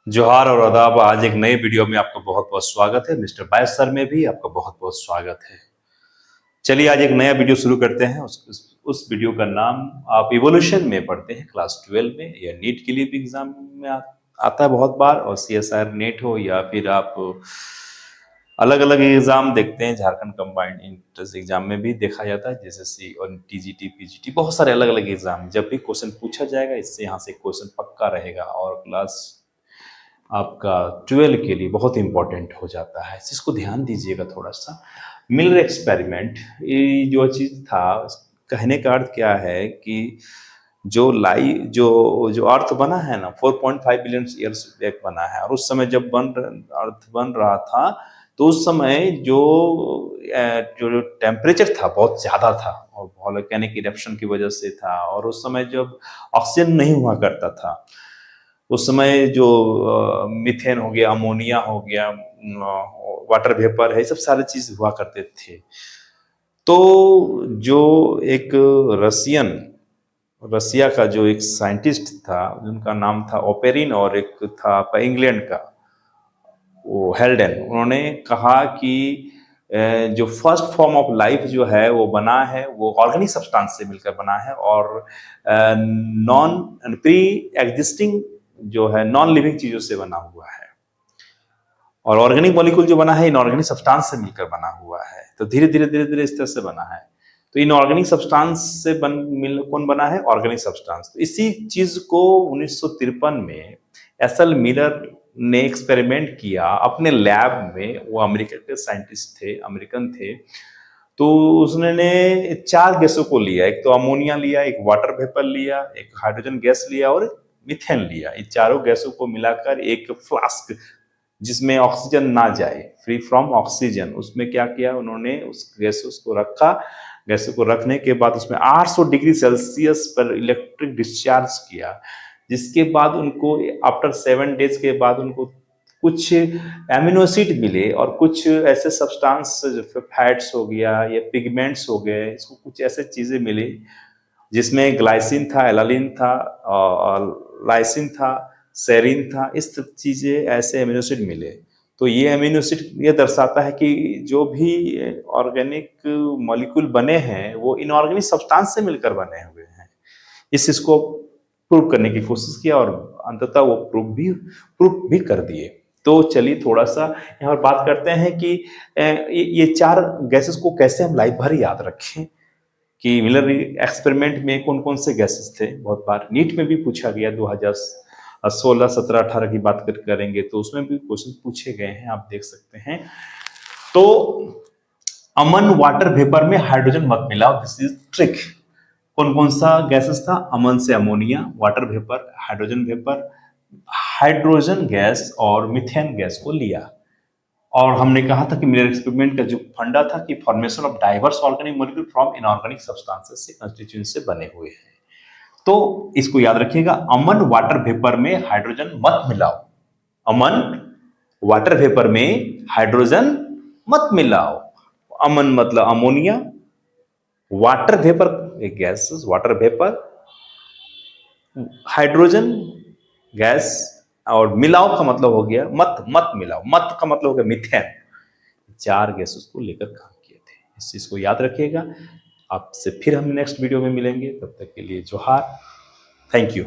जोहार और आदाब। आज एक नए वीडियो में आपका बहुत बहुत स्वागत है। मिस्टर बायस सर में भी आपका बहुत बहुत स्वागत है। चलिए आज एक नया वीडियो शुरू करते हैं। उस वीडियो का नाम आप इवोल्यूशन में पढ़ते हैं क्लास 12 में, या नीट के लिए भी एग्जाम में आता है बहुत बार, और CSIR नेट हो या फिर आप अलग अलग एग्जाम देखते हैं। झारखंड कंबाइंड एंट्रेंस एग्जाम में भी देखा जाता है, जैसे और TGT PGT, बहुत सारे अलग अलग एग्जाम। जब भी क्वेश्चन पूछा जाएगा इससे यहाँ से क्वेश्चन पक्का रहेगा, और क्लास आपका 12 के लिए बहुत इंपॉर्टेंट हो जाता है। इसको ध्यान दीजिएगा थोड़ा सा। मिलर एक्सपेरिमेंट, ये जो चीज था, कहने का अर्थ क्या है कि जो जो अर्थ बना है ना, 4.5 बिलियन ईयर्स बैक बना है, और उस समय जब अर्थ बन रहा था तो उस समय जो टेम्परेचर था बहुत ज्यादा था, और वॉल्केनिक इरप्शन की वजह से था। और उस समय जब ऑक्सीजन नहीं हुआ करता था, उस समय जो मीथेन हो गया, अमोनिया हो गया, वाटर वेपर है, सब सारे चीज हुआ करते थे। तो जो एक रसिया का जो एक साइंटिस्ट था, जिनका नाम था ओपेरिन, और एक था आपका इंग्लैंड का वो हेल्डेन, उन्होंने कहा कि जो फर्स्ट फॉर्म ऑफ लाइफ जो है वो बना है, वो ऑर्गेनिक सब्सटेंस से मिलकर बना है, और नॉन प्री एग्जिस्टिंग जो है नॉन लिविंग चीजों से बना हुआ है। और ऑर्गेनिक मॉलिक्यूल जो बना है इनऑर्गेनिक सब्सटेंस से मिलकर बना हुआ है। तो धीरे धीरे इस तरह से बना है। तो इनऑर्गेनिक सब्सटेंस से कौन बना है? Organic substance. तो इसी चीज को 1953 में एसल मिलर ने एक्सपेरिमेंट किया अपने लैब में। वो अमेरिका के साइंटिस्ट थे, अमेरिकन थे। तो उसने 4 गैसों को लिया, एक तो अमोनिया लिया, एक वाटर वेपर लिया, एक हाइड्रोजन गैस लिया, और मीथेन लिया। ये चारों गैसों को मिलाकर एक फ्लास्क जिसमें ऑक्सीजन ना जाए, फ्री फ्रॉम ऑक्सीजन, उसमें क्या किया उन्होंने, उस गैसों को रखा। गैसों को रखने के बाद उसमें 800 डिग्री सेल्सियस पर इलेक्ट्रिक डिस्चार्ज किया, जिसके बाद उनको आफ्टर 7 डेज के बाद उनको कुछ एमिनो एसिड मिले, और कुछ ऐसे सब्सटेंस, फैट्स हो गया या पिगमेंट्स हो गए, इसको कुछ ऐसे चीजें मिली जिसमें ग्लाइसिन था, एलानिन था, लाइसिन था, सेरिन था। इस चीजें ऐसे एमिनो एसिड मिले। तो ये एमिनो एसिड ये दर्शाता है कि जो भी ऑर्गेनिक मॉलिक्यूल बने हैं वो इनऑर्गेनिक सब्सटेंस से मिलकर बने हुए हैं। इस इसको प्रूव करने की कोशिश किया, और अंततः वो प्रूव भी कर दिए। तो चलिए थोड़ा सा यहाँ पर बात करते हैं कि ये 4 गैसेस को कैसे हम लाइफ भर याद रखें, कि मिलर एक्सपेरिमेंट में कौन कौन से गैसेस थे। बहुत बार नीट में भी पूछा गया, 2016, 17, 18 की बात करेंगे तो उसमें भी क्वेश्चन पूछे गए हैं, आप देख सकते हैं। तो अमन वाटर वेपर में हाइड्रोजन मत मिलाओ, दिस इज ट्रिक। कौन कौन सा गैसेस था? अमन से ammonia, water vapour, hydrogen gas और मीथेन गैस को लिया। और हमने कहा था कि मिलर एक्सपेरिमेंट का जो फंडा था कि formation of diverse organic molecule from inorganic substances से कंस्टिट्यूएंट से बने हुए हैं। तो इसको याद रखिएगा, अमन वाटर वेपर में हाइड्रोजन मत मिलाओ। अमन वाटर वेपर में हाइड्रोजन मत मिलाओ। अमन मतलब अमोनिया, वाटर वेपर एक gas, water vapour, hydrogen gas, और मिलाओ का मतलब हो गया मत मिलाओ। मत का मतलब हो गया मीथेन। 4 गैसेस को लेकर काम किए थे। इस चीज को याद रखिएगा। आपसे फिर हम नेक्स्ट वीडियो में मिलेंगे, तब तक के लिए जोहार, थैंक यू।